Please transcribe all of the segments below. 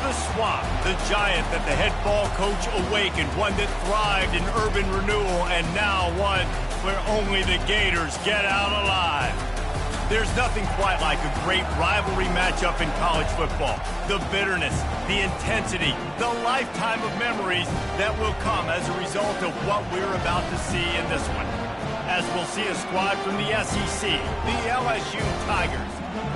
The Swamp, the giant that the head ball coach awakened, one that thrived in urban renewal, and now one where only the Gators get out alive. There's nothing quite like a great rivalry matchup in college football. The bitterness, the intensity, the lifetime of memories that will come as a result of what we're about to see in this one. As we'll see a squad from the SEC, the LSU Tigers,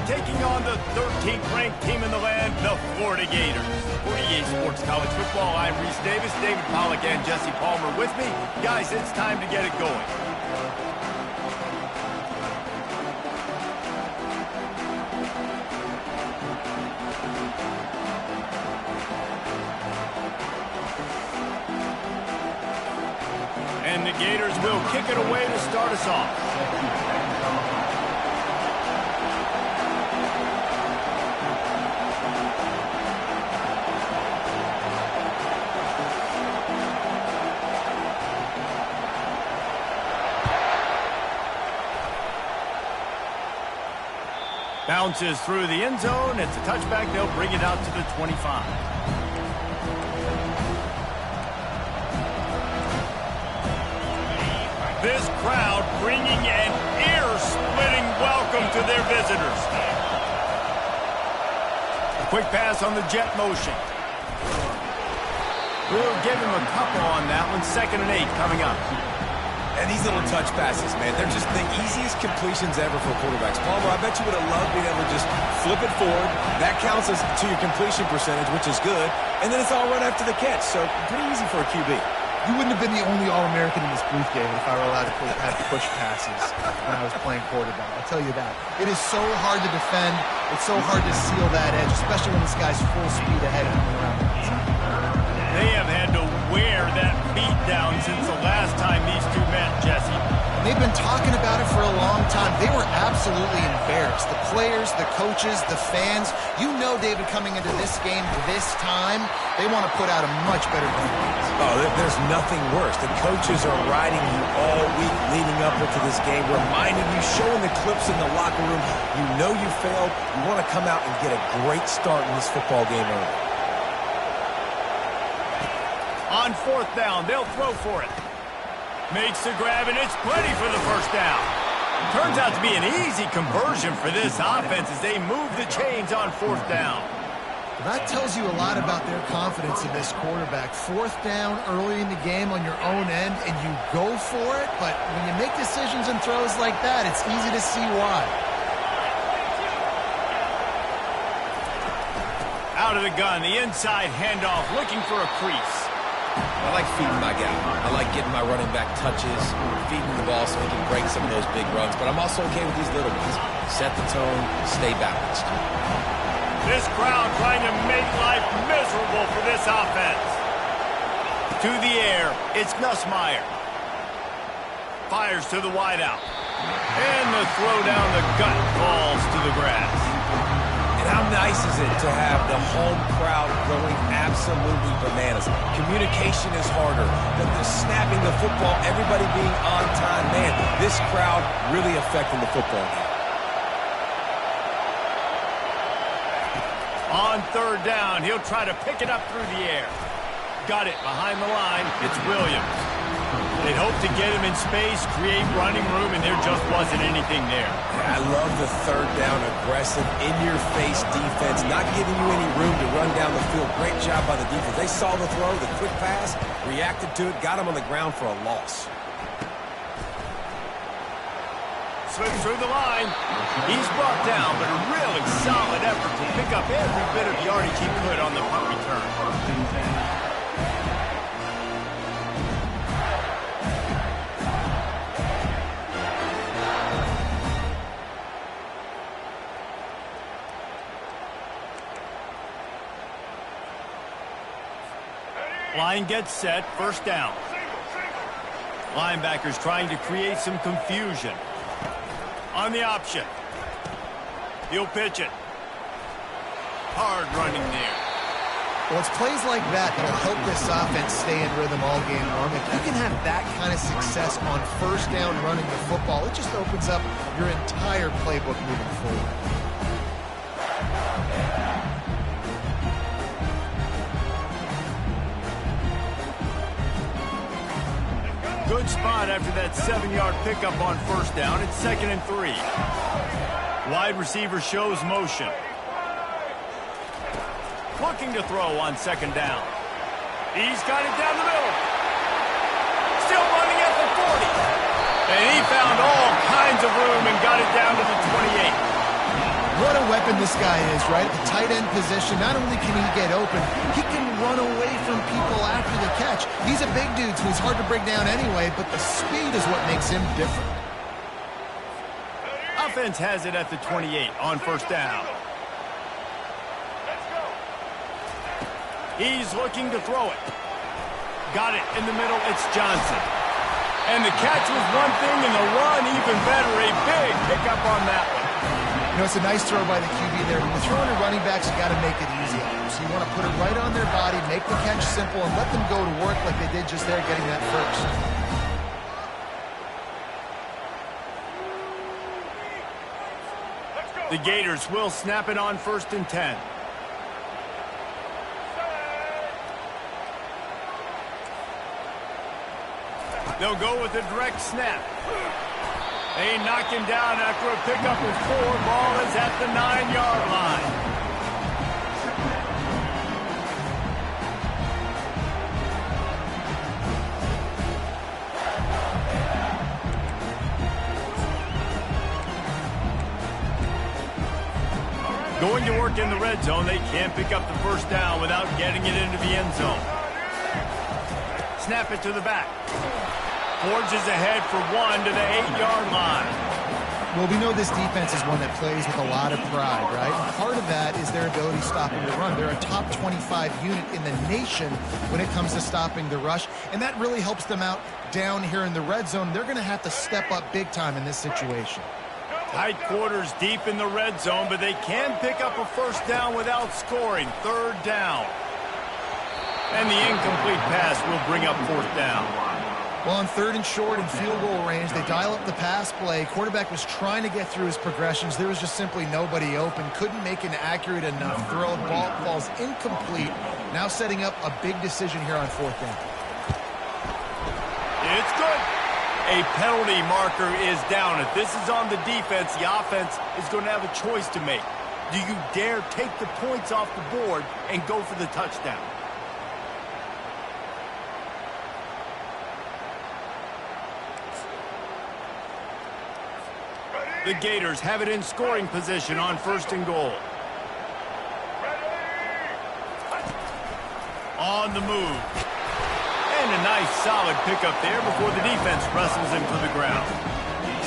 taking on the 13th ranked team in the land, the Florida Gators. For EA Sports College Football, I'm Reese Davis, David Pollack, and Jesse Palmer with me. Guys, it's time to get it going. And the Gators will kick it away to start us off. Bounces through the end zone. It's a touchback. They'll bring it out to the 25. This crowd bringing an ear-splitting welcome to their visitors. A quick pass on the jet motion. We'll give him a couple on that one. 2nd and 8 coming up. And these little touch passes, man, they're just the easiest completions ever for quarterbacks. Palmer, I bet you would have loved being able to just flip it forward. That counts as to your completion percentage, which is good. And then it's all right after the catch. So pretty easy for a QB. You wouldn't have been the only All-American in this booth game if I were allowed to have push passes when I was playing quarterback. I'll tell you that. It is so hard to defend. It's so hard to seal that edge, especially when this guy's full speed ahead of him around the outside. They have had to wear that beat down since the last time these two met, Jesse. And they've been talking about it for a long time. They were absolutely embarrassed. The players, the coaches, the fans. You know, David, coming into this game this time, they want to put out a much better defense. Oh, there's nothing worse. The coaches are riding you all week leading up into this game, reminding you, showing the clips in the locker room. You know you failed. You want to come out and get a great start in this football game early. On 4th down, they'll throw for it. Makes the grab, and it's plenty for the first down. Turns out to be an easy conversion for this offense as they move the chains on 4th down. Well, that tells you a lot about their confidence in this quarterback. 4th down early in the game on your own end, and you go for it, but when you make decisions and throws like that, it's easy to see why. Out of the gun, the inside handoff, looking for a crease. I like feeding my guy. I like getting my running back touches, feeding the ball so he can break some of those big runs. But I'm also okay with these little ones. Set the tone, stay balanced. This crowd trying to make life miserable for this offense. To the air, it's Nussmeier. Fires to the wideout. And the throw down the gut falls to the grass. And how nice is it to have the home crowd going absolutely bananas? Communication is harder. The snapping the football, everybody being on time. Man, this crowd really affecting the football game. On 3rd down, he'll try to pick it up through the air. Got it behind the line. It's Williams. They'd hope to get him in space, create running room, and there just wasn't anything there. I love the 3rd down aggressive, in-your-face defense, not giving you any room to run down the field. Great job by the defense. They saw the throw, the quick pass, reacted to it, got him on the ground for a loss. Slips through the line. He's brought down, but a really solid effort to pick up every bit of yardage he could on the punt return. Line gets set, 1st down. Linebackers trying to create some confusion. On the option. He'll pitch it. Hard running there. Well, it's plays like that that'll help this offense stay in rhythm all game long. If you can have that kind of success on 1st down running the football, it just opens up your entire playbook moving forward. Good spot after that 7-yard pickup on first down. It's 2nd and 3. Wide receiver shows motion. Looking to throw on 2nd down. He's got it down the middle. Still running at the 40. And he found all kinds of room and got it down to the 28. What a weapon this guy is, right? The tight end position, not only can he get open, he can run away from people after the catch. He's a big dude, so he's hard to bring down anyway, but the speed is what makes him different. Offense has it at the 28 on first down. He's looking to throw it. Got it in the middle. It's Johnson. And the catch was one thing, and the run even better. A big pickup on that one. You know, it's a nice throw by the QB there. When you're throwing to running backs, you got to make it easy on them. So you want to put it right on their body, make the catch simple, and let them go to work like they did just there, getting that first. The Gators will snap it on 1st and 10. They'll go with a direct snap. They knock him down after a pickup of 4. Ball is at the 9-yard line. Going to work in the red zone, they can't pick up the first down without getting it into the end zone. Snap it to the back. Forges ahead for 1 to the 8-yard line. Well, we know this defense is one that plays with a lot of pride, right? And part of that is their ability stopping the run. They're a top 25 unit in the nation when it comes to stopping the rush, and that really helps them out down here in the red zone. They're going to have to step up big time in this situation. Tight quarters deep in the red zone, but they can pick up a first down without scoring. 3rd down. And the incomplete pass will bring up 4th down. Well, on 3rd and short and field goal range, they dial up the pass play. Quarterback was trying to get through his progressions. There was just simply nobody open. Couldn't make an accurate enough throw. The ball falls incomplete. Now setting up a big decision here on 4th down. It's good. A penalty marker is down. If this is on the defense, the offense is going to have a choice to make. Do you dare take the points off the board and go for the touchdown? The Gators have it in scoring position on 1st and goal. On the move. And a nice solid pickup there before the defense wrestles him to the ground.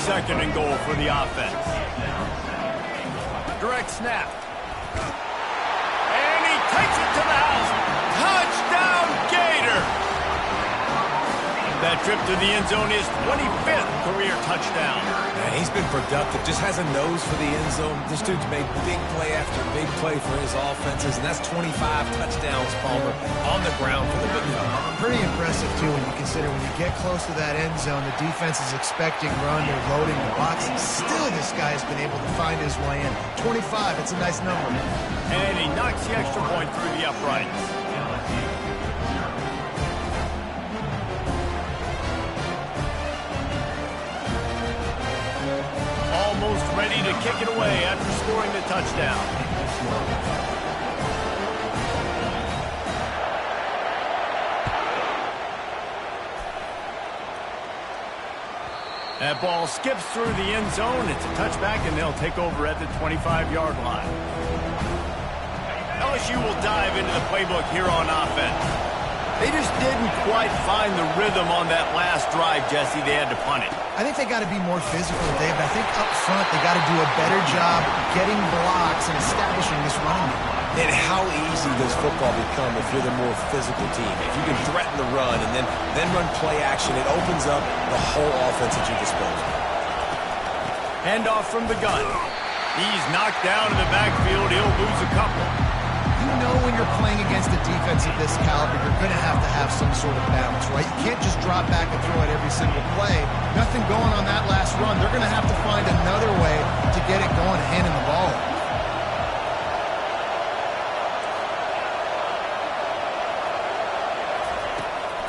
2nd and goal for the offense. Direct snap. And he takes it to the house. Touchdown, Gator! That trip to the end zone is 25th career touchdown. Man, he's been productive, just has a nose for the end zone. This dude's made big play after big play for his offenses, and that's 25 touchdowns, Palmer, on the ground for the big fella. Pretty impressive, too, when you consider when you get close to that end zone, the defense is expecting run, they're loading the box, and still this guy has been able to find his way in. 25, it's a nice number. And he knocks the extra point through the uprights. Almost ready to kick it away after scoring the touchdown. That ball skips through the end zone. It's a touchback, and they'll take over at the 25-yard line. LSU will dive into the playbook here on offense. They just didn't quite find the rhythm on that last drive, Jesse. They had to punt it. I think they got to be more physical, Dave. I think up front they got to do a better job getting blocks and establishing this running game. And how easy does football become if you're the more physical team? If you can threaten the run and then run play action, it opens up the whole offense at your disposal. Handoff from the gun. He's knocked down in the backfield. He'll lose a couple. You know when you're playing against a defense of this caliber, you're going to have some sort of balance, right? You can't just drop back and throw it every single play. Nothing going on that last run. They're going to have to find another way to get it going, handing the ball.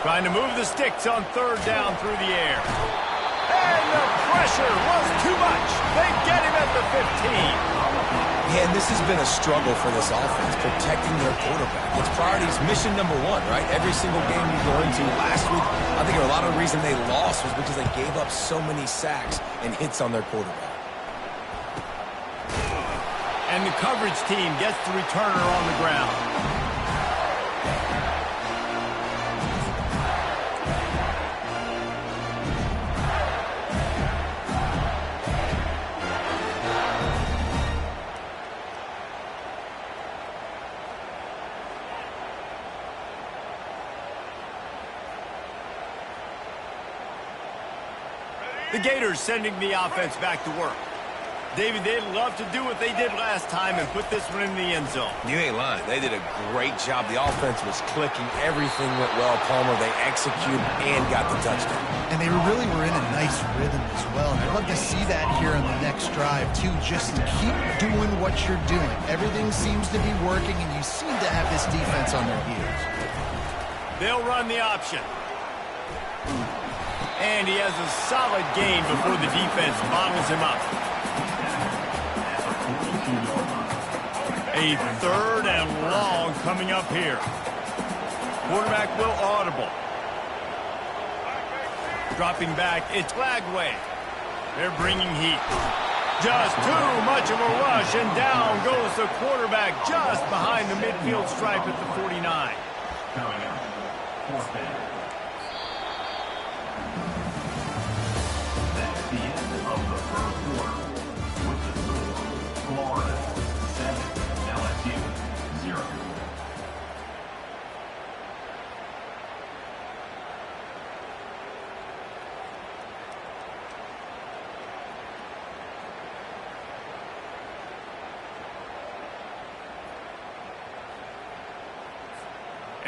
Trying to move the sticks on third down through the air. And the pressure was too much. They get him at the 15. Yeah, and this has been a struggle for this offense, protecting their quarterback. It's priorities, mission number one, right? Every single game you go into. Last week, I think a lot of the reason they lost was because they gave up so many sacks and hits on their quarterback. And the coverage team gets the returner on the ground. The Gators sending the offense back to work. David, they'd love to do what they did last time and put this one in the end zone. You ain't lying. They did a great job. The offense was clicking. Everything went well. Palmer, they executed and got the touchdown. And they really were in a nice rhythm as well. And I'd love to see that here on the next drive, too. Just keep doing what you're doing. Everything seems to be working, and you seem to have this defense on their heels. They'll run the option. And he has a solid gain before the defense bottles him up. A third and long coming up here. Quarterback will audible. Dropping back, it's Lagway. They're bringing heat. Just too much of a rush, and down goes the quarterback just behind the midfield stripe at the 49.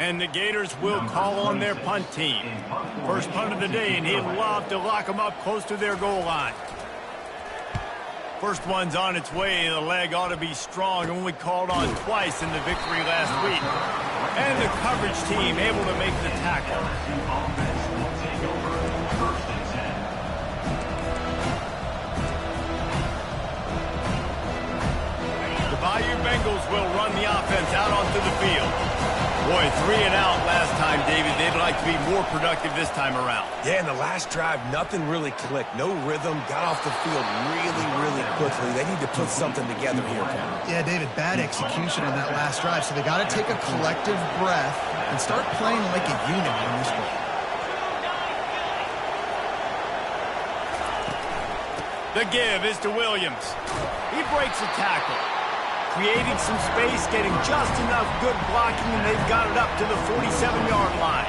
And the Gators will call on their punt team. First punt of the day, and he'd love to lock them up close to their goal line. First one's on its way. The leg ought to be strong. Only called on twice in the victory last week. And the coverage team able to make the tackle. The Bayou Bengals will run the offense out onto the field. Boy, 3 and out last time, David. They'd like to be more productive this time around. Yeah, in the last drive, nothing really clicked. No rhythm. Got off the field really quickly. They need to put something together here, Palmer. Yeah, David, bad execution on that last drive. So they got to take a collective breath and start playing like a unit in this one. The give is to Williams. He breaks a tackle. Creating some space, getting just enough good blocking, and they've got it up to the 47-yard line.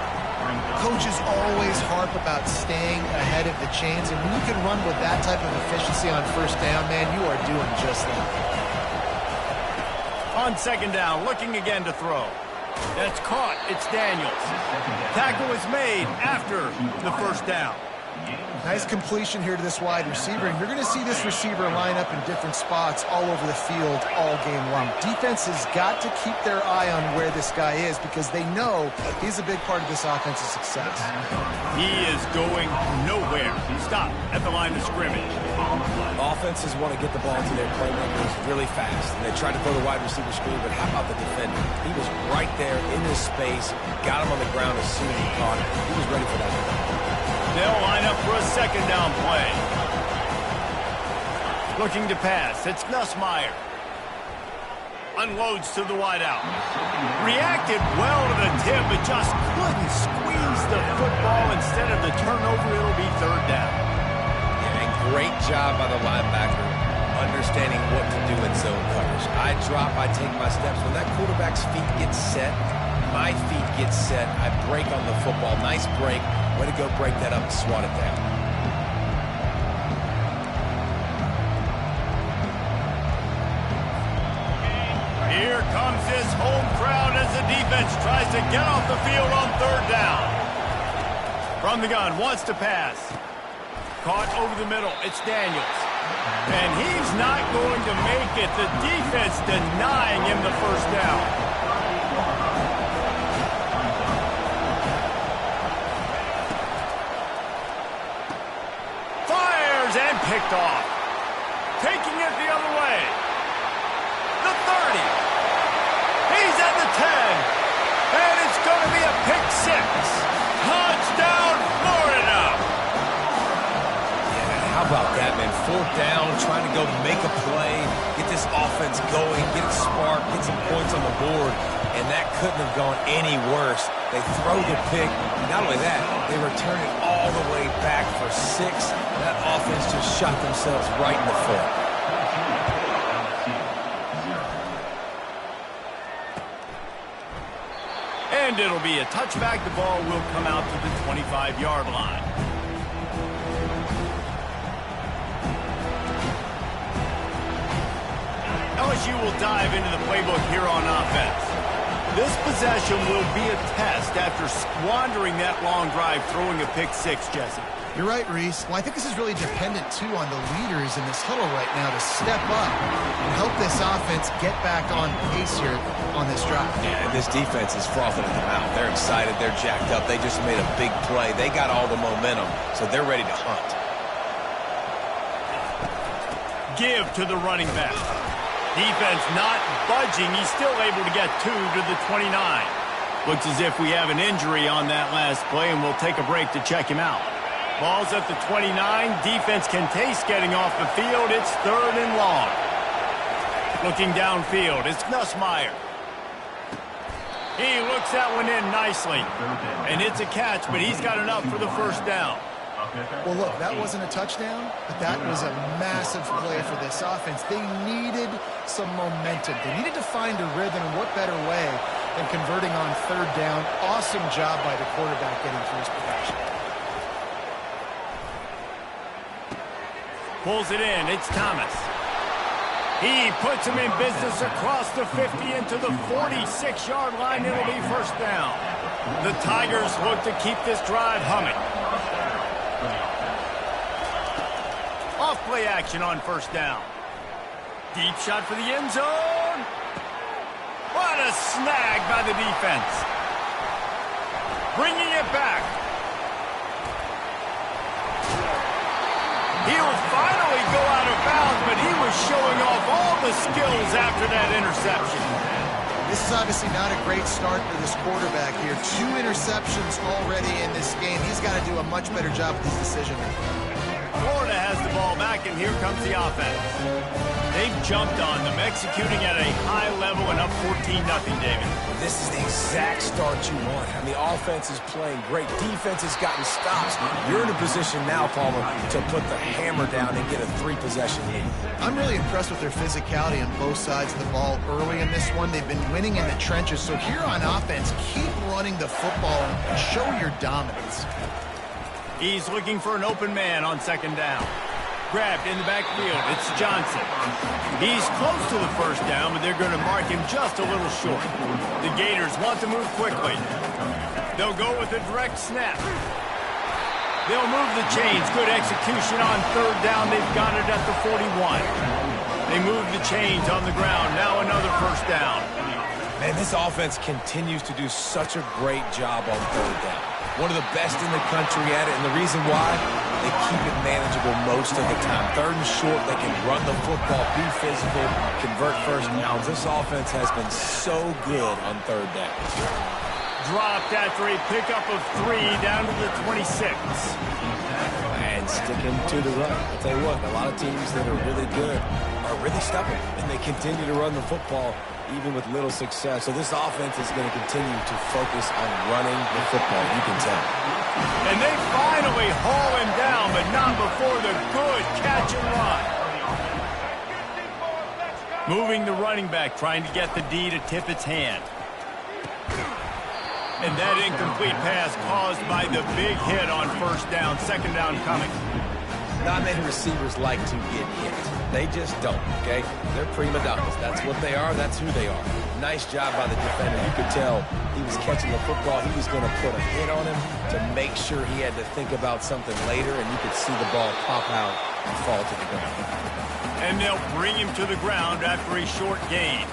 Coaches always harp about staying ahead of the chains, and when you can run with that type of efficiency on first down, man, you are doing just that. On second down, looking again to throw. That's caught. It's Daniels. Tackle is made after the first down. Nice completion here to this wide receiver, and you're going to see this receiver line up in different spots all over the field all game long. Defense has got to keep their eye on where this guy is because they know he's a big part of this offense's success. He is going nowhere. Stop at the line of scrimmage. Offenses want to get the ball to their playmakers really fast, and they try to throw the wide receiver screen, but how about the defender? He was right there in his space, got him on the ground as soon as he caught him. He was ready for that. They'll line up for a second down play. Looking to pass. It's Nussmeier. Unloads to the wideout. Reacted well to the tip, but just couldn't squeeze the football. Instead of the turnover, it'll be third down. Yeah, and great job by the linebacker understanding what to do in zone coverage. I drop, I take my steps. When that quarterback's feet get set, my feet get set, I break on the football. Nice break. Way to go break that up and swat it down. Here comes this home crowd as the defense tries to get off the field on third down. From the gun, wants to pass. Caught over the middle. It's Daniels. And he's not going to make it. The defense denying him the first down. picked off. Taking it the other way. The 30. He's at the 10. And it's going to be a pick six. Touchdown, Florida. Yeah, how about that, man? Fourth down, trying to go make a play, get this offense going, get it spark, get some points on the board. And that couldn't have gone any worse. They throw the pick. Not only that, they return it all the way back for 6. That offense just shot themselves right in the foot. And it'll be a touchback. The ball will come out to the 25-yard line. LSU will dive into the playbook here on offense. This possession will be a test after squandering that long drive, throwing a pick six, Jesse. You're right, Reese. Well, I think this is really dependent, too, on the leaders in this huddle right now to step up and help this offense get back on pace here on this drive. Yeah, and this defense is frothing at the mouth. They're excited. They're jacked up. They just made a big play. They got all the momentum, so they're ready to hunt. Give to the running back. Defense not budging. He's still able to get 2 to the 29. Looks as if we have an injury on that last play, and we'll take a break to check him out. Ball's at the 29. Defense can taste getting off the field. It's 3rd and long. Looking downfield, it's Nussmeier. He looks that one in nicely. And it's a catch, but he's got enough for the first down. Well, look, that wasn't a touchdown, but that was a massive play for this offense. They needed some momentum. They needed to find a rhythm, and what better way than converting on 3rd down. Awesome job by the quarterback getting through his production. Pulls it in. It's Thomas. He puts him in business across the 50 into the 46-yard line. It'll be first down. The Tigers look to keep this drive humming. Off play action on first down. Deep shot for the end zone. What a snag by the defense. Bringing it back. He'll finally go out of bounds, but he was showing off all the skills after that interception. This is obviously not a great start for this quarterback here. 2 interceptions already in this game. He's got to do a much better job with his decision. Florida has the ball back, and here comes the offense. They've jumped on them, executing at a high level and up 14-0, David. This is the exact start you want. And the offense is playing great. Defense has gotten stops. You're in a position now, Palmer, to put the hammer down and get a 3-possession lead. I'm really impressed with their physicality on both sides of the ball early in this one. They've been winning in the trenches. So here on offense, keep running the football and show your dominance. He's looking for an open man on 2nd down. Grabbed in the backfield. It's Johnson. He's close to the first down, but they're going to mark him just a little short. The Gators want to move quickly. They'll go with a direct snap. They'll move the chains. Good execution on 3rd down. They've got it at the 41. They move the chains on the ground. Now another first down. Man, this offense continues to do such a great job on 3rd down. One of the best in the country at it, and the reason why, they keep it manageable most of the time. 3rd and short, they can run the football, be physical, convert first downs. This offense has been so good on 3rd down. Dropped after a pickup of 3 down to the 26. And sticking to the run. I'll tell you what, a lot of teams that are really good are really stubborn, and they continue to run the football even with little success. So this offense is going to continue to focus on running the football, you can tell. And they finally haul him down, but not before the good catch and run. Moving the running back, trying to get the D to tip its hand. And that incomplete pass caused by the big hit on first down. 2nd down coming. Not many receivers like to get hit. They just don't, okay? They're prima donnas. That's what they are. That's who they are. Nice job by the defender. You could tell he was catching the football. He was going to put a hit on him to make sure he had to think about something later, and you could see the ball pop out and fall to the ground. And they'll bring him to the ground after a short gain.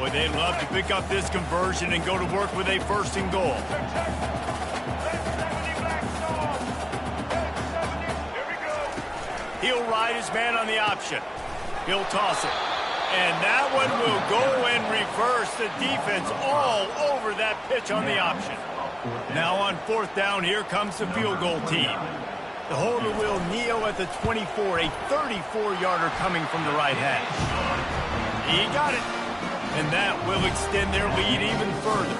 Boy, they'd love to pick up this conversion and go to work with a 1st and goal. He'll ride his man on the option. He'll toss it. And that one will go and reverse the defense all over that pitch on the option. Now on 4th down, here comes the field goal team. The holder will kneel at the 24, a 34-yarder coming from the right hash. He got it. And that will extend their lead even further.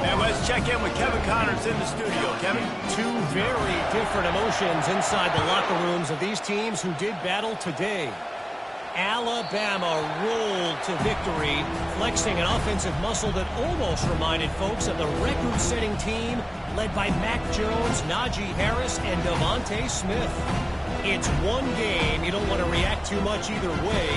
And let's check in with Kevin Connors in the studio. Kevin? Two very different emotions inside the locker rooms of these teams who did battle today. Alabama rolled to victory, flexing an offensive muscle that almost reminded folks of the record-setting team led by Mac Jones, Najee Harris, and Devontae Smith. It's one game. You don't want to react too much either way,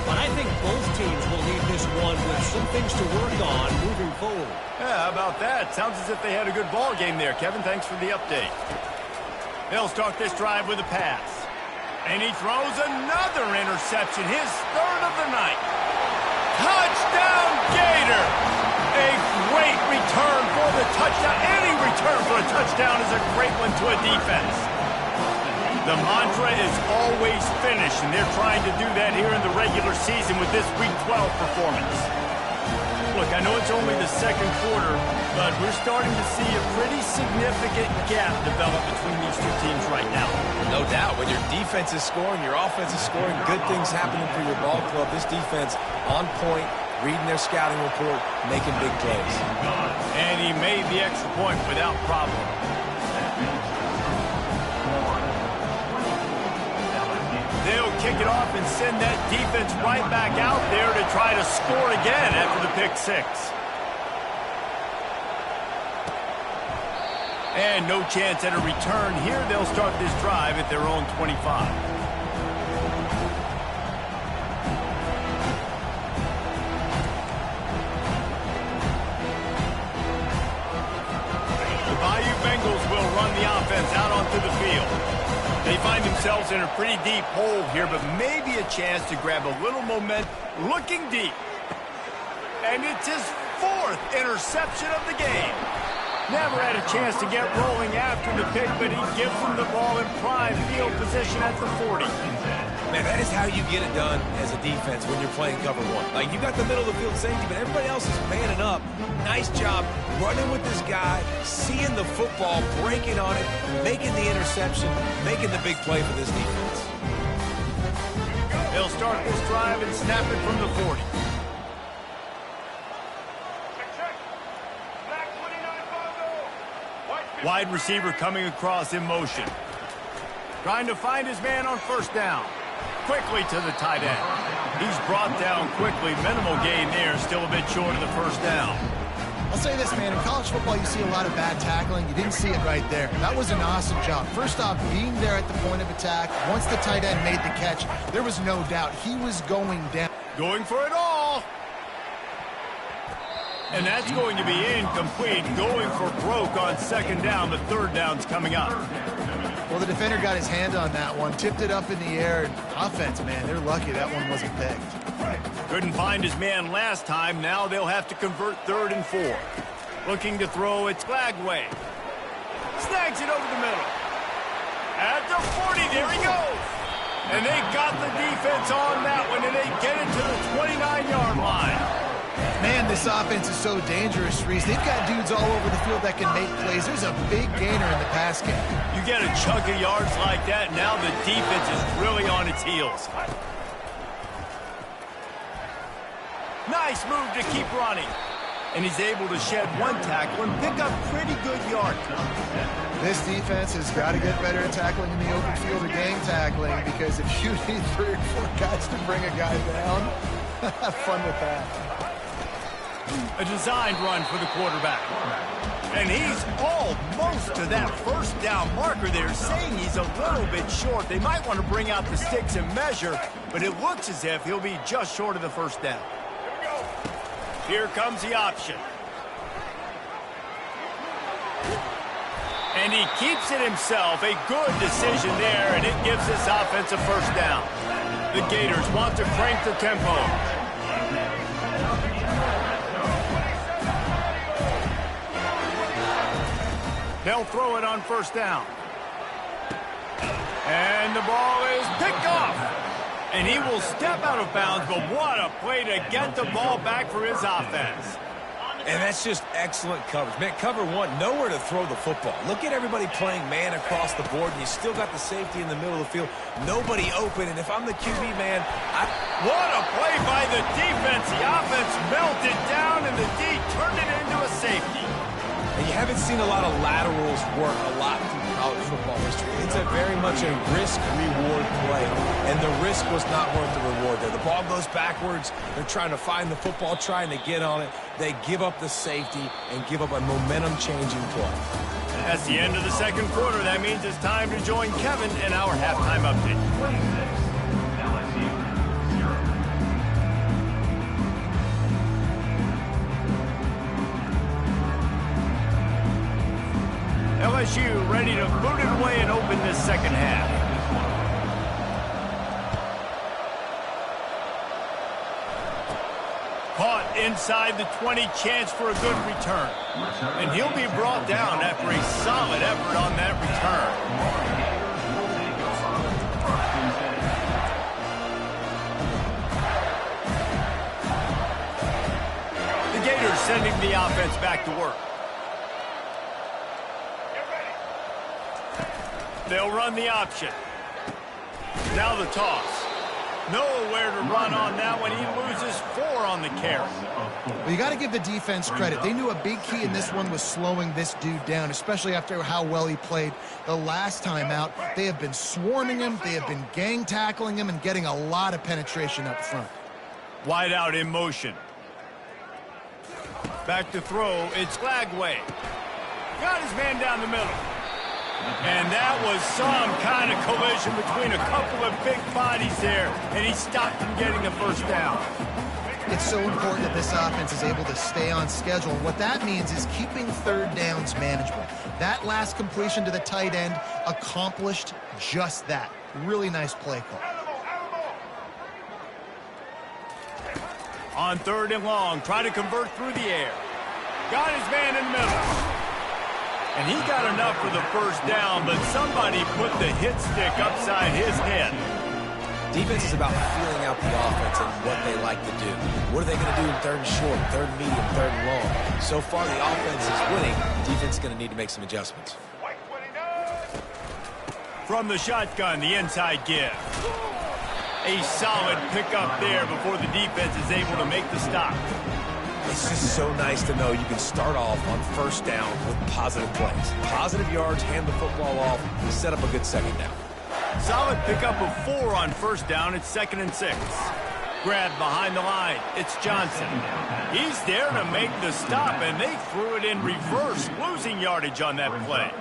but I think both teams will leave this one with some things to work on moving forward. Yeah, how about that? Sounds as if they had a good ball game there. Kevin, thanks for the update. They'll start this drive with a pass. And he throws another interception, his 3rd of the night. Touchdown, Gator! A great return for the touchdown. Any return for a touchdown is a great one to a defense. The mantra is always finish, and they're trying to do that here in the regular season with this Week 12 performance. Look, I know it's only the 2nd quarter, but we're starting to see a pretty significant gap develop between these two teams right now. No doubt. When your defense is scoring, your offense is scoring, good things happening for your ball club. This defense on point, reading their scouting report, making big plays. And he made the extra point without problem. They'll kick it off and send that defense right back out there to try to score again after the pick 6. And no chance at a return here. They'll start this drive at their own 25. The Bayou Bengals will run the offense out onto the field. They find themselves in a pretty deep hole here, but maybe a chance to grab a little momentum, looking deep. And it's his 4th interception of the game. Never had a chance to get rolling after the pick, but he gives them the ball in prime field position at the 40. Man, that is how you get it done as a defense when you're playing cover 1. Like, you got the middle of the field safety, but everybody else is manning up. Nice job running with this guy, seeing the football, breaking on it, making the interception, making the big play for this defense. They'll start this drive and snap it from the 40. Wide receiver coming across in motion. Trying to find his man on 1st down. Quickly to the tight end. He's brought down quickly. Minimal gain there. Still a bit short of the 1st down. I'll say this, man. In college football, you see a lot of bad tackling. You didn't see it right there. That was an awesome job. First off, being there at the point of attack. Once the tight end made the catch, there was no doubt he was going down. Going for it all. And that's going to be incomplete. Going for broke on 2nd down. The 3rd down's coming up. Well, the defender got his hand on that one, tipped it up in the air. Offense, man, they're lucky that one wasn't picked. Couldn't find his man last time. Now they'll have to convert 3rd and 4. Looking to throw, it's Flagway. Snags it over the middle. At the 40, there he goes. And they got the defense on that one, and they get it to the 29-yard line. Man, this offense is so dangerous, Reese. They've got dudes all over the field that can make plays. There's a big gainer in the pass game. You get a chunk of yards like that, now the defense is really on its heels. Nice move to keep running. And he's able to shed one tackle and pick up pretty good yards. This defense has got to get better at tackling in the open field or gang tackling, because if you need 3 or 4 guys to bring a guy down, have fun with that. A designed run for the quarterback. And he's almost to that 1st down marker there, saying he's a little bit short. They might want to bring out the sticks and measure, but it looks as if he'll be just short of the 1st down. Here comes the option. And he keeps it himself. A good decision there, and it gives this offense a 1st down. The Gators want to crank the tempo. They'll throw it on 1st down. And the ball is picked off. And he will step out of bounds, but what a play to get the ball back for his offense. And that's just excellent coverage. Man, cover one, nowhere to throw the football. Look at everybody playing man across the board, and you still got the safety in the middle of the field. Nobody open, and if I'm the QB, man, What a play by the defense. The offense melted down, and the D turned it into a safety. And you haven't seen a lot of laterals work a lot through college football history. It's a very much a risk-reward play, and the risk was not worth the reward there. The ball goes backwards. They're trying to find the football, trying to get on it. They give up the safety and give up a momentum-changing play. That's the end of the second quarter. That means it's time to join Kevin in our halftime update. LSU ready to boot it away and open this second half. Caught inside the 20, chance for a good return. And he'll be brought down after a solid effort on that return. The Gators sending the offense back to work. They'll run the option. Now the toss. Nowhere to run on that one. He loses 4 on the carry. Well, you got to give the defense credit. They knew a big key in this one was slowing this dude down, especially after how well he played the last time out. They have been swarming him. They have been gang tackling him and getting a lot of penetration up front. Wide out in motion. Back to throw. It's Lagway. Got his man down the middle. And that was some kind of collision between a couple of big bodies there, and he stopped him getting the first down. It's so important that this offense is able to stay on schedule. And what that means is keeping third downs manageable. That last completion to the tight end accomplished just that. Really nice play call. On 3rd and long, try to convert through the air. Got his man in the middle. And he got enough for the first down, but somebody put the hit stick upside his head. Defense is about feeling out the offense and what they like to do. What are they going to do in 3rd and short, 3rd and medium, 3rd and long? So far, the offense is winning. Defense is going to need to make some adjustments. From the shotgun, the inside give. A solid pickup there before the defense is able to make the stop. It's just so nice to know you can start off on 1st down with positive plays. Positive yards, hand the football off, and set up a good second down. Solid pickup of 4 on 1st down. It's 2nd and 6. Grabbed behind the line. It's Johnson. He's there to make the stop, and they threw it in reverse, losing yardage on that play.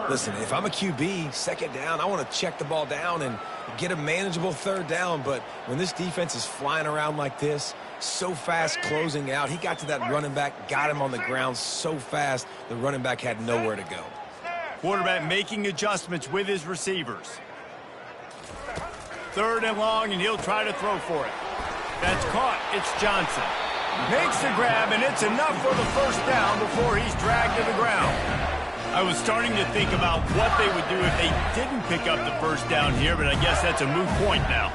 Listen, if I'm a QB, 2nd down, I want to check the ball down and get a manageable 3rd down. But when this defense is flying around like this, so fast closing out, he got to that running back, got him on the ground so fast, the running back had nowhere to go. Quarterback making adjustments with his receivers. 3rd and long, and he'll try to throw for it. That's caught. It's Johnson. Makes the grab, and it's enough for the first down before he's dragged to the ground. I was starting to think about what they would do if they didn't pick up the first down here, but I guess that's a moot point now.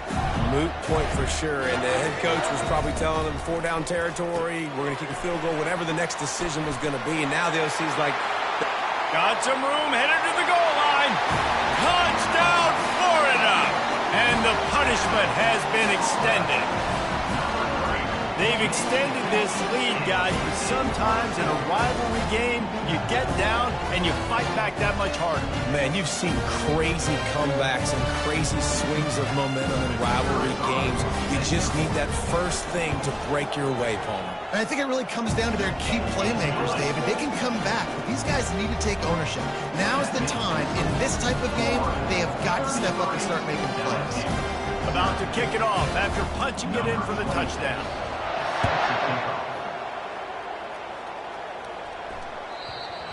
Moot point for sure, and the head coach was probably telling them 4-down territory, we're going to kick a field goal, whatever the next decision was going to be, and now the OC's like... Got some room, headed to the goal line. Touchdown, Florida! And the punishment has been extended. They've extended this lead, guys, but sometimes in a rivalry game, you get down and you fight back that much harder. Man, you've seen crazy comebacks and crazy swings of momentum in rivalry games. You just need that first thing to break your way, Palmer. And I think it really comes down to their key playmakers, David. They can come back, but these guys need to take ownership. Now is the time. In this type of game, they have got to step up and start making plays. About to kick it off after punching it in for the touchdown.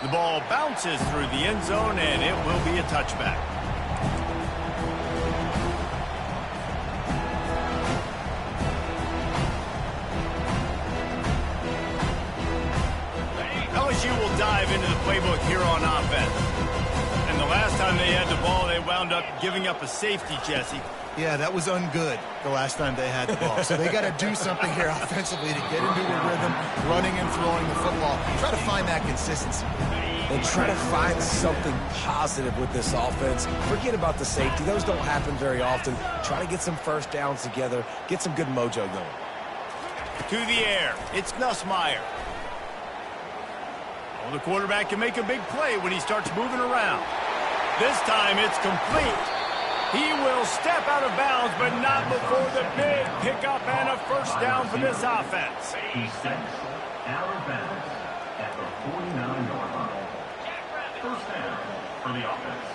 The ball bounces through the end zone, and it will be a touchback. LSU will dive into the playbook here on offense. And the the last time they had the ball, they wound up giving up a safety, Jesse. Yeah, that was ungood the last time they had the ball. So they got to do something here offensively to get into a rhythm, running and throwing the football. Try to find that consistency. And try to find something positive with this offense. Forget about the safety. Those don't happen very often. Try to get some first downs together. Get some good mojo going. To the air. It's Nussmeier. Well, the quarterback can make a big play when he starts moving around. This time it's complete. He will step out of bounds, but not before the big pickup and a first down for this offense. He's set out of bounds at the 49-yard line. First down for the offense.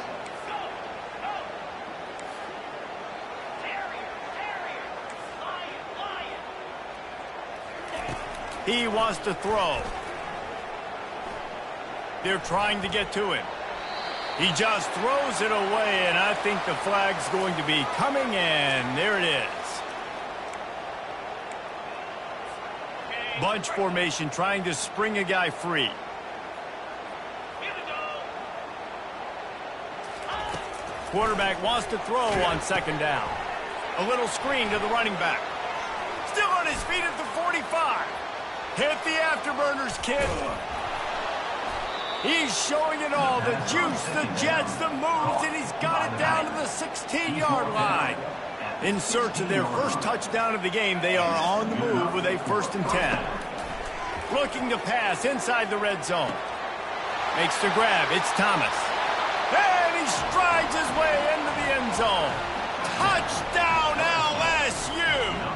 He wants to throw. They're trying to get to him. He just throws it away, and I think the flag's going to be coming in. There it is. Bunch formation trying to spring a guy free. Quarterback wants to throw on second down. A little screen to the running back. Still on his feet at the 45. Hit the afterburners, kid. He's showing it all, the juice, the jets, the moves, and he's got it down to the 16-yard line. In search of their first touchdown of the game, they are on the move with a 1st and 10. Looking to pass inside the red zone. Makes the grab. It's Thomas. And he strides his way into the end zone. Touchdown, LSU!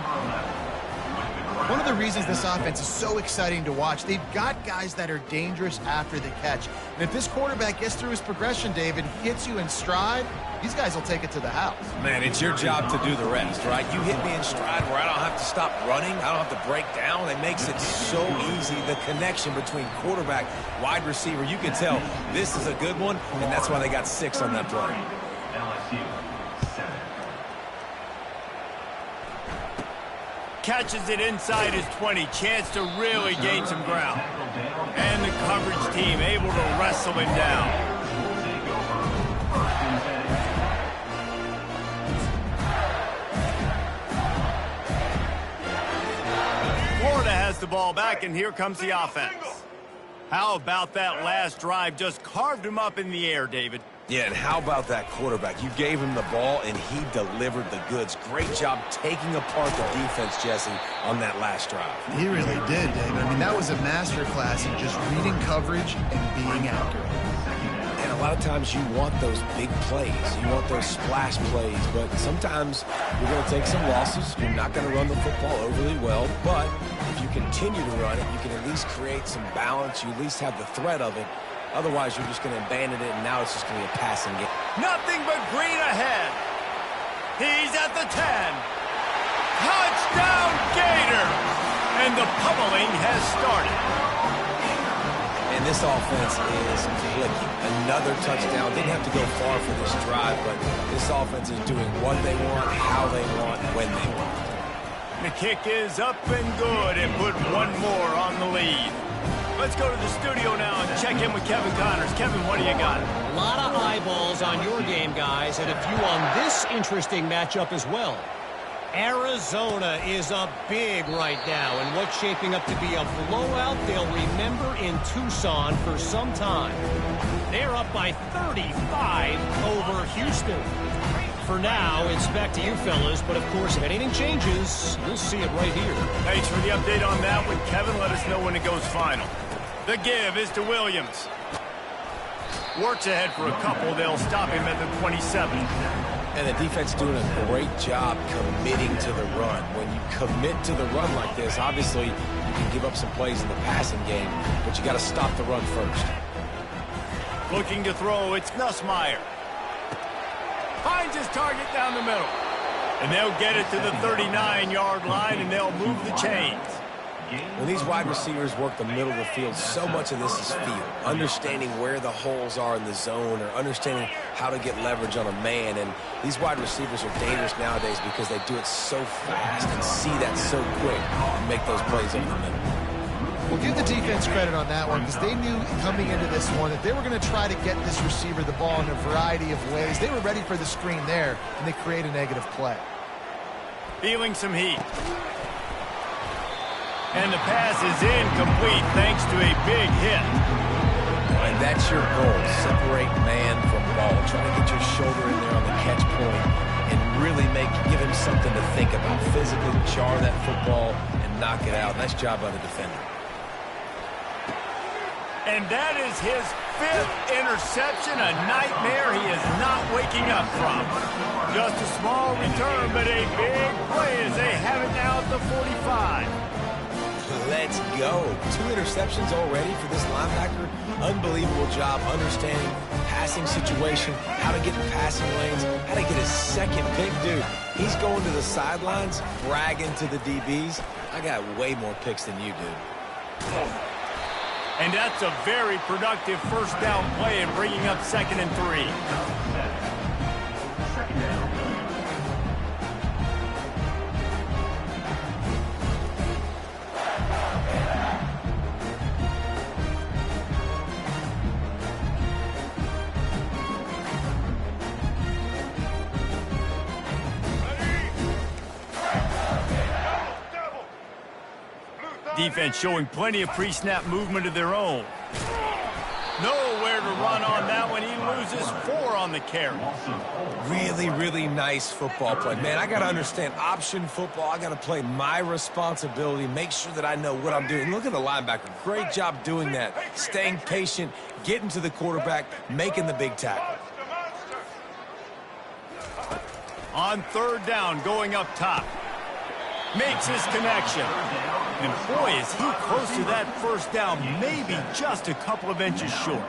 One of the reasons this offense is so exciting to watch, they've got guys that are dangerous after the catch. And if this quarterback gets through his progression, David, hits you in stride, these guys will take it to the house. Man, it's your job to do the rest, right? You hit me in stride where I don't have to stop running. I don't have to break down. It makes it so easy. The connection between quarterback, wide receiver, you can tell this is a good one, and that's why they got 6 on that play. LSU 7. Catches it inside his 20. Chance to really gain some ground. And the coverage team able to wrestle him down. Florida has the ball back, and here comes the offense. How about that last drive? Just carved him up in the air, David. Yeah, and how about that quarterback? You gave him the ball, and he delivered the goods. Great job taking apart the defense, Jesse, on that last drive. He really did, David. I mean, that was a masterclass in just reading coverage and being accurate. And a lot of times you want those big plays. You want those splash plays. But sometimes you're going to take some losses. You're not going to run the football overly well. But if you continue to run it, you can at least create some balance. You at least have the threat of it. Otherwise, you're just going to abandon it, and now it's just going to be a passing game. Nothing but green ahead. He's at the 10. Touchdown, Gator! And the pummeling has started. And this offense is clicking. Another touchdown. Didn't have to go far for this drive, but this offense is doing what they want, how they want, when they want. The kick is up and good, and put one more on the lead. Let's go to the studio now and check in with Kevin Connors. Kevin, what do you got? A lot of eyeballs on your game, guys, and a few on this interesting matchup as well. Arizona is up big right now, and what's shaping up to be a blowout they'll remember in Tucson for some time. They're up by 35 over Houston. For now, it's back to you fellas, but of course, if anything changes, you'll see it right here. Thanks for the update on that one, Kevin. Let us know when it goes final. The give is to Williams. Works ahead for a couple. They'll stop him at the 27. And the defense doing a great job committing to the run. When you commit to the run like this, obviously you can give up some plays in the passing game, but you got to stop the run first. Looking to throw, it's Nussmeier. Finds his target down the middle. And they'll get it to the 39-yard line, and they'll move the chains. When these wide receivers work the middle of the field, so much of this is feel. Understanding where the holes are in the zone or understanding how to get leverage on a man. And these wide receivers are dangerous nowadays because they do it so fast and see that so quick and make those plays over the middle. Well, give the defense credit on that one because they knew coming into this one that they were going to try to get this receiver the ball in a variety of ways. They were ready for the screen there, and they create a negative play. Feeling some heat. And the pass is incomplete thanks to a big hit. And that's your goal. Separate man from ball. Try to get your shoulder in there on the catch point and really give him something to think about. Physically jar that football and knock it out. Nice job by the defender. And that is his 5th interception, a nightmare he is not waking up from. Just a small return, but a big play as they have it now at the 45. Let's go. 2 interceptions already for this linebacker. Unbelievable job understanding passing situation, how to get in passing lanes, how to get his second pick. Dude, he's going to the sidelines, bragging to the DBs. I got way more picks than you do. And that's a very productive first down play and bringing up 2nd and 3. Second down. Defense showing plenty of pre-snap movement of their own. Nowhere to run on that one. He loses 4 on the carry. Really, really nice football play. Man, I got to understand option football. I got to play my responsibility, make sure that I know what I'm doing. Look at the linebacker. Great job doing that. Staying patient, getting to the quarterback, making the big tackle. On 3rd down, going up top. Makes his connection. And boy, is he close to that first down, maybe just a couple of inches short.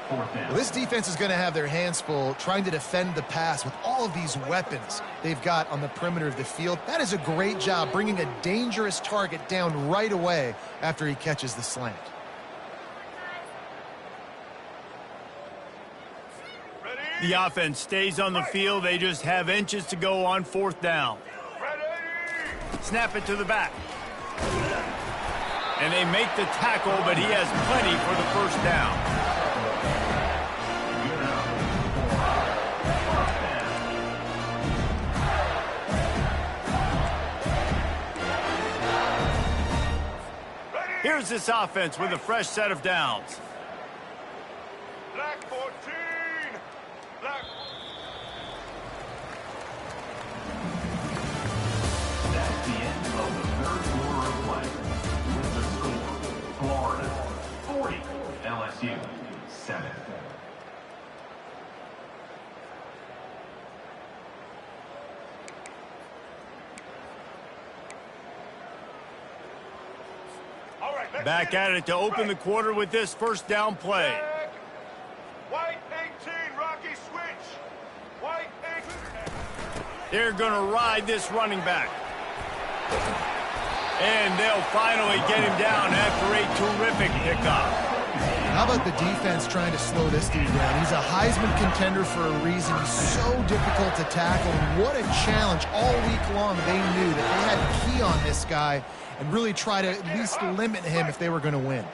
Well, this defense is going to have their hands full trying to defend the pass with all of these weapons they've got on the perimeter of the field. That is a great job bringing a dangerous target down right away after he catches the slant. The offense stays on the field. They just have inches to go on 4th down. Snap it to the back. And they make the tackle, but he has plenty for the first down. Here's this offense with a fresh set of downs. Black 14. Black. That's the end of the 3rd quarter of play. With the score, Florida 40, LSU 7. All right, let's Back at it to open the quarter with this first down play. White 18, Rocky switch. White 18. They're going to ride this running back. And they'll finally get him down after a terrific pickup. How about the defense trying to slow this dude down? He's a Heisman contender for a reason. He's so difficult to tackle. And what a challenge all week long. They knew that they had to key on this guy and really try to at least limit him if they were going to win.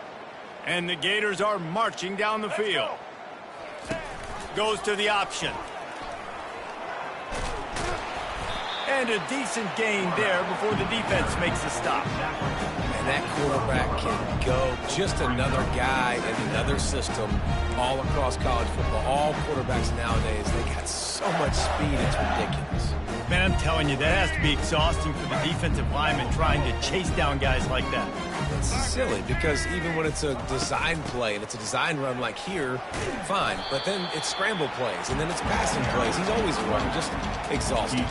And the Gators are marching down the field. Goes to the option. And a decent gain there before the defense makes the stop. And that quarterback can go. Just another guy in another system all across college football. All quarterbacks nowadays, they got so much speed, it's ridiculous. Man, I'm telling you, that has to be exhausting for the defensive lineman trying to chase down guys like that. It's silly because even when it's a design play and it's a design run like here, fine. But then it's scramble plays and then it's passing plays. He's always running, just exhausting.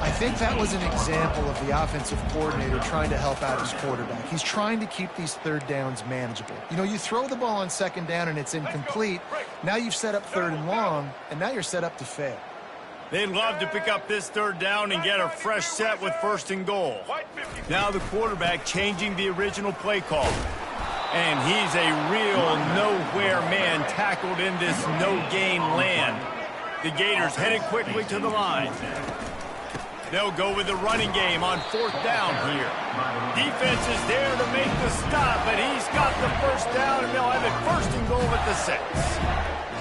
I think that was an example of the offensive coordinator trying to help out his quarterback. He's trying to keep these 3rd downs manageable. You know, you throw the ball on 2nd down and it's incomplete. Now you've set up 3rd and long, and now you're set up to fail. They'd love to pick up this 3rd down and get a fresh set with 1st and goal. Now the quarterback changing the original play call. And he's a real nowhere man tackled in this no-gain land. The Gators headed quickly to the line. They'll go with the running game on 4th down here. Defense is there to make the stop, but he's the first down, and they'll have it first and goal at the 6.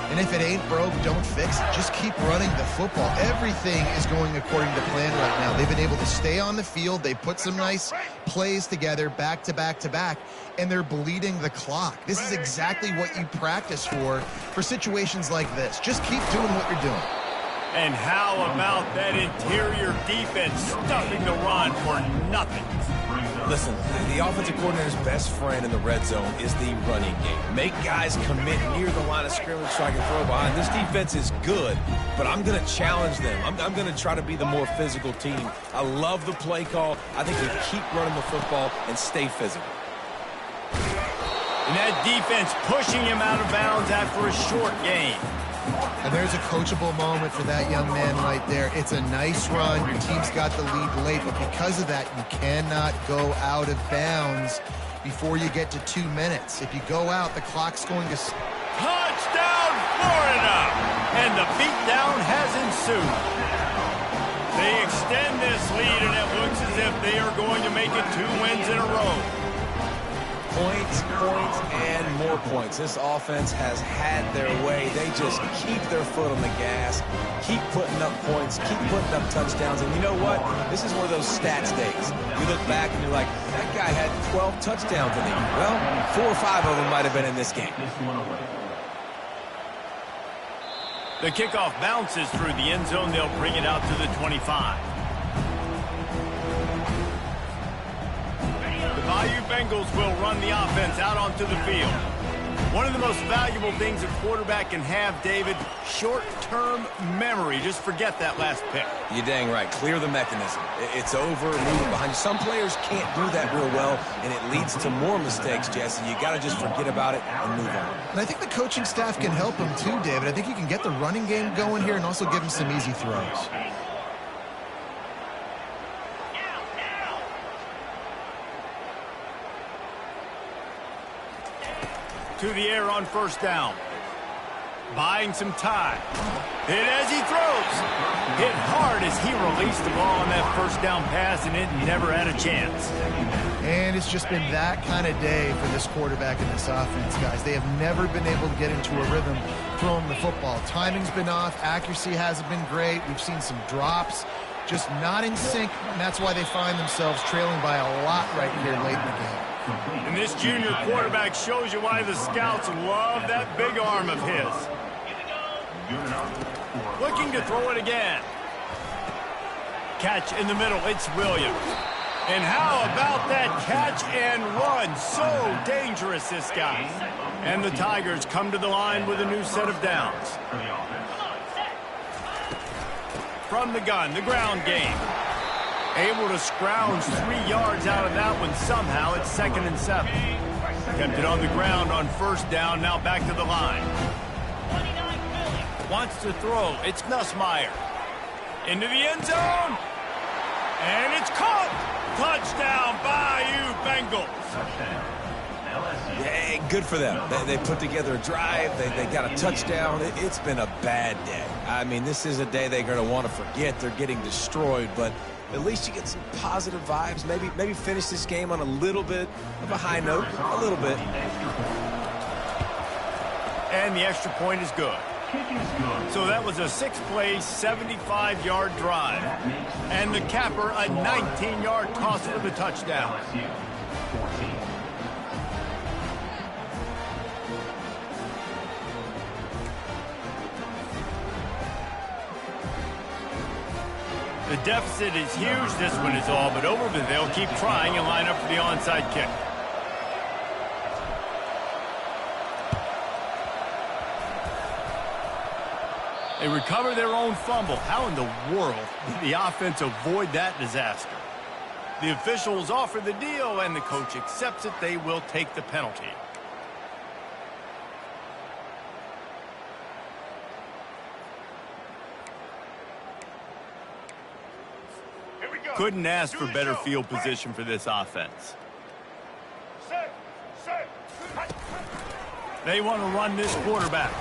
And if it ain't broke, don't fix it. Just keep running the football. Everything is going according to plan right now. They've been able to stay on the field. They put some nice plays together back to back to back, and they're bleeding the clock. This is exactly what you practice for situations like this. Just keep doing what you're doing. And how about that interior defense stuffing the run for nothing? Listen, the offensive coordinator's best friend in the red zone is the running game. Make guys commit near the line of scrimmage so I can throw behind. This defense is good, but I'm going to challenge them. I'm going to try to be the more physical team. I love the play call. I think we keep running the football and stay physical. And that defense pushing him out of bounds after a short gain. And there's a coachable moment for that young man right there. It's a nice run. Your team's got the lead late, but because of that, you cannot go out of bounds before you get to 2 minutes. If you go out, the clock's going to... Touchdown, Florida! And the beatdown has ensued. They extend this lead, and it looks as if they are going to make it 2 wins in a row. Points, and more points. This offense has had their way. They just keep their foot on the gas, keep putting up points, keep putting up touchdowns. And you know what? This is one of those stats days. You look back and you're like, that guy had 12 touchdowns in the year. Well, 4 or 5 of them might have been in this game. The kickoff bounces through the end zone. They'll bring it out to the 25. The Bayou Bengals will run the offense out onto the field. One of the most valuable things a quarterback can have, David, short-term memory. Just forget that last pick. You're dang right. Clear the mechanism. It's over, moving behind you. Some players can't do that real well, and it leads to more mistakes, Jesse. You got to just forget about it and move on. And I think the coaching staff can help him too, David. I think you can get the running game going here and also give him some easy throws. To the air on first down. Buying some time. Hit as he throws. Hit hard as he released the ball on that first down pass, and it never had a chance. And it's just been that kind of day for this quarterback and this offense, guys. They have never been able to get into a rhythm throwing the football. Timing's been off. Accuracy hasn't been great. We've seen some drops. Just not in sync, and that's why they find themselves trailing by a lot right here late in the game. And this junior quarterback shows you why the scouts love that big arm of his. Looking to throw it again. Catch in the middle. It's Williams. And how about that catch and run? So dangerous, this guy. And the Tigers come to the line with a new set of downs. From the gun, the ground game. Able to scrounge 3 yards out of that one somehow. It's 2nd and 7. Kept it on the ground on first down. Now back to the line. Wants to throw. It's Nussmeier. Into the end zone. And it's caught. Touchdown, Bayou Bengals. Yeah, good for them. They put together a drive. They got a touchdown. It's been a bad day. I mean, this is a day they're going to want to forget. They're getting destroyed, but at least you get some positive vibes. Maybe finish this game on a little bit of a high note. A little bit. And the extra point is good. So that was a 6-play, 75-yard drive. And the capper, a 19-yard toss for the touchdown. The deficit is huge. This one is all but over, but they'll keep trying and line up for the onside kick. They recover their own fumble. How in the world did the offense avoid that disaster? The officials offer the deal, and the coach accepts it. They will take the penalty. Couldn't ask for better field position for this offense. They want to run this quarterback.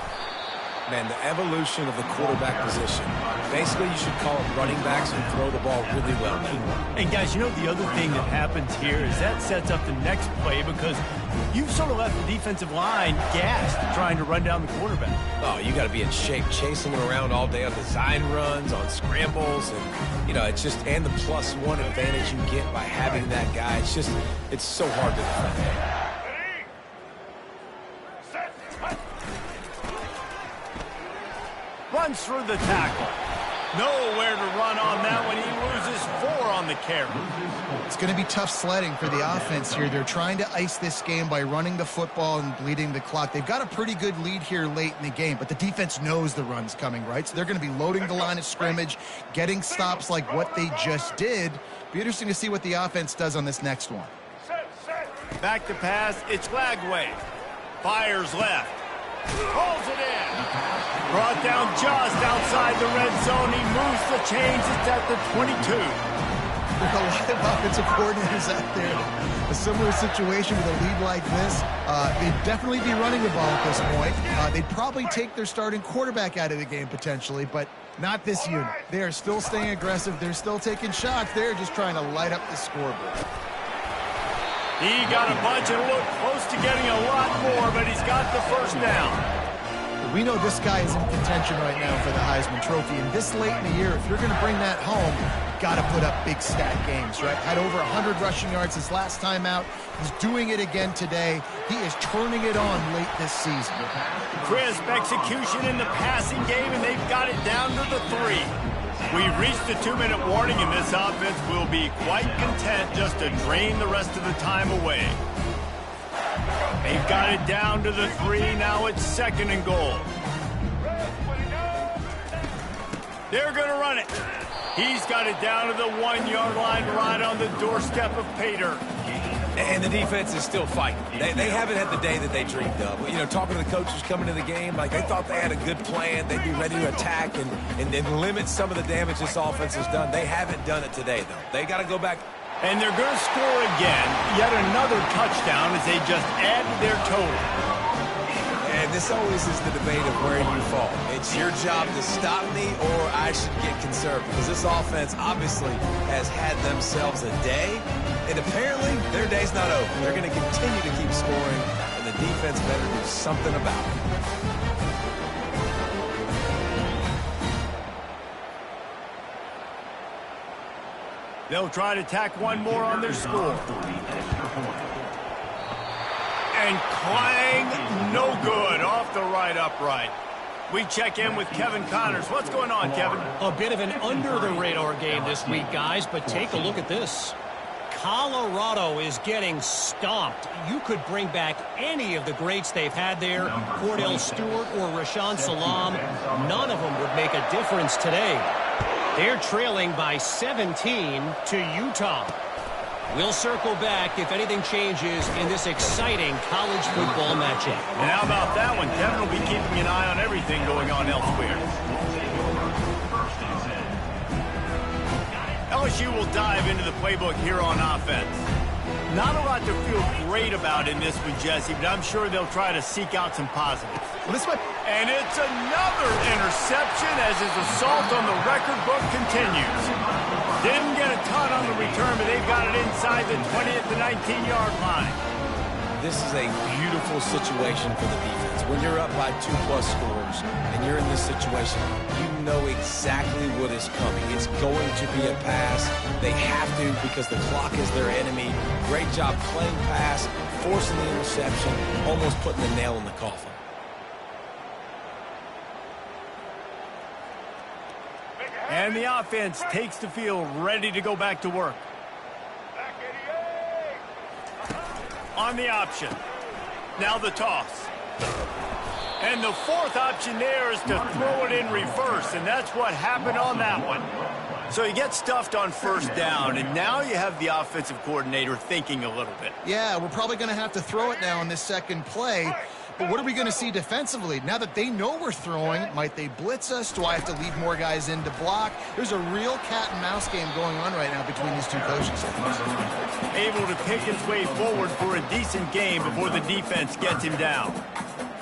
Man, the evolution of the quarterback position. Basically, you should call it running backs who throw the ball really well. And guys, you know the other thing that happens here is that sets up the next play because You've sort of left the defensive line gassed trying to run down the quarterback. Oh, you got to be in shape chasing him around all day on design runs, on scrambles, and, you know, it's just, and the +1 advantage you get by having that guy. It's just, it's so hard to defend. Runs through the tackle. Nowhere to run on that one. He loses 4 on the carry. It's going to be tough sledding for the offense here. They're trying to ice this game by running the football and bleeding the clock. They've got a pretty good lead here late in the game, but the defense knows the run's coming, right? So they're going to be loading the line of scrimmage, getting stops like what they just did. Be interesting to see what the offense does on this next one. Back to pass. It's Lagway. Fires left. Pulls it in. Brought down just outside the red zone. He moves the chains. It's at the 22. There are a lot of offensive coordinators out there. A similar situation with a lead like this. They'd definitely be running the ball at this point. They'd probably take their starting quarterback out of the game potentially, but not this unit. They are still staying aggressive. They're still taking shots. They're just trying to light up the scoreboard. He got a bunch and looked close to getting a lot more, but he's got the first down. We know this guy is in contention right now for the Heisman Trophy, and this late in the year, if you're going to bring that home, you've got to put up big stat games, right? Had over 100 rushing yards his last time out. He's doing it again today. He is turning it on late this season. Crisp execution in the passing game, and they've got it down to the 3. We've reached the 2-minute warning, and this offense will be quite content just to drain the rest of the time away. They've got it down to the 3. Now it's 2nd and goal. They're going to run it. He's got it down to the 1-yard line right on the doorstep of Pater. And the defense is still fighting. They haven't had the day that they dreamed of. You know, talking to the coaches coming to the game, like they thought they had a good plan. They'd be ready to attack and limit some of the damage this offense has done. They haven't done it today, though. They got to go back. And they're going to score again. Yet another touchdown as they just add to their total. And this always is the debate of where you fall. It's your job to stop me or I should get conservative. Because this offense obviously has had themselves a day. And apparently their day's not over. They're going to continue to keep scoring. And the defense better do something about it. They'll try to tack one more on their score. And clang, no good, off the right upright. We check in with Kevin Connors. What's going on, Kevin? A bit of an under-the-radar game this week, guys, but take a look at this. Colorado is getting stomped. You could bring back any of the greats they've had there, Cordell Stewart or Rashaan Salam. None of them would make a difference today. They're trailing by 17 to Utah. We'll circle back if anything changes in this exciting college football matchup. And how about that one? Kevin will be keeping an eye on everything going on elsewhere. LSU will dive into the playbook here on offense. Not a lot to feel great about in this one, Jesse, but I'm sure they'll try to seek out some positives. And it's another interception as his assault on the record book continues. Didn't get a ton on the return, but they've got it inside the 20 at the 19-yard line. This is a beautiful situation for the defense. When you're up by 2+ scores and you're in this situation, you know exactly what is coming. It's going to be a pass. They have to because the clock is their enemy. Great job playing pass, forcing the interception, almost putting the nail in the coffin. And the offense takes the field ready to go back to work. On the option. Now the toss. And the fourth option there is to throw it in reverse, and that's what happened on that one. So you get stuffed on first down, and now you have the offensive coordinator thinking a little bit. Yeah, we're probably going to have to throw it now in this second play. But what are we going to see defensively? Now that they know we're throwing, might they blitz us? Do I have to lead more guys in to block? There's a real cat and mouse game going on right now between these two coaching staffs. Able to pick his way forward for a decent game before the defense gets him down.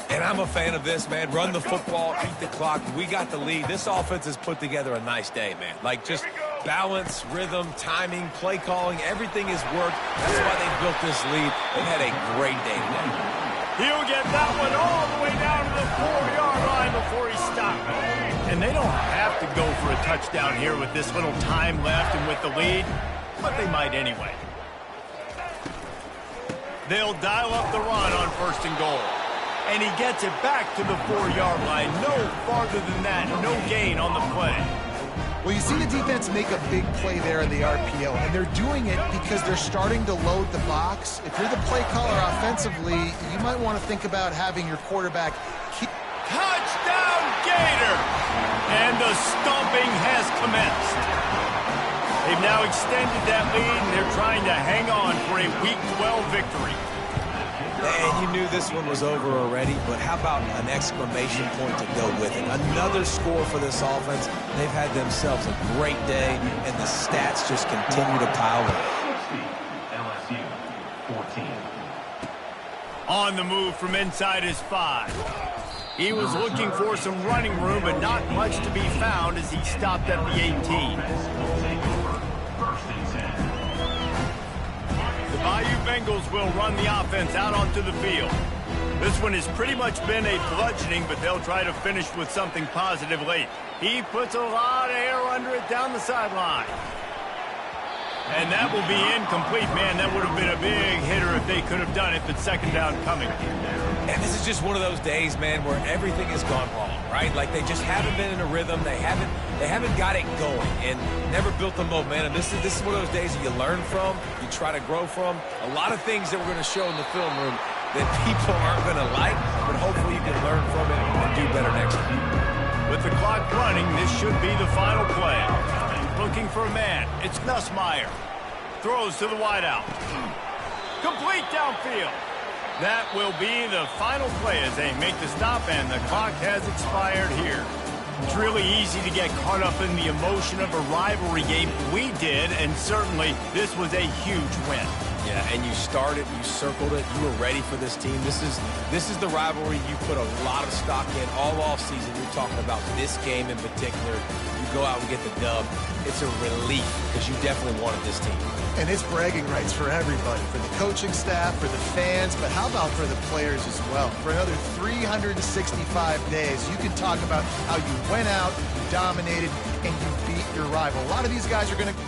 And I'm a fan of this, man. Run the football, eat the clock. We got the lead. This offense has put together a nice day, man. Like, just Balance, rhythm, timing, play calling, everything has worked. That's why they've built this lead. They've had a great day today. He'll get that one all the way down to the 4-yard line before he stopped. And they don't have to go for a touchdown here with this little time left and with the lead, but they might anyway. They'll dial up the run on 1st and goal. And he gets it back to the 4-yard line. No farther than that. No gain on the play. Well, you see the defense make a big play there in the RPO, and they're doing it because they're starting to load the box. If you're the play caller offensively, you might want to think about having your quarterback keep... Touchdown, Gator! And the stomping has commenced. They've now extended that lead, and they're trying to hang on for a Week 12 victory. And you knew this one was over already, but how about an exclamation point to go with it? Another score for this offense. They've had themselves a great day, and the stats just continue to pile up. 60, LSU, 14. On the move from inside his 5. He was looking for some running room, but not much to be found as he stopped at the 18. Take over, 1st and 10. The Bayou Bengals will run the offense out onto the field. This one has pretty much been a bludgeoning, but they'll try to finish with something positive late. He puts a lot of air under it down the sideline. And that will be incomplete. Man, that would have been a big hitter if they could have done it, but 2nd down coming. And this is just one of those days, man, where everything has gone wrong, right? Like they just haven't been in a rhythm. They haven't got it going and never built the momentum. This is one of those days that you learn from, you try to grow from. A lot of things that we're going to show in the film room that people aren't going to like, but hopefully you can learn from it and do better next time. With the clock running, this should be the final play. Looking for a man. It's Nussmeier. Throws to the wideout. Complete downfield. That will be the final play as they make the stop, and the clock has expired here. It's really easy to get caught up in the emotion of a rivalry game. We did, and certainly this was a huge win. Yeah, and you started, you circled it, you were ready for this team. This is the rivalry you put a lot of stock in all offseason. You're talking about this game in particular. You go out and get the dub. It's a relief because you definitely wanted this team. And it's bragging rights for everybody, for the coaching staff, for the fans, but how about for the players as well? For another 365 days, you can talk about how you went out, you dominated, and you beat your rival. A lot of these guys are going to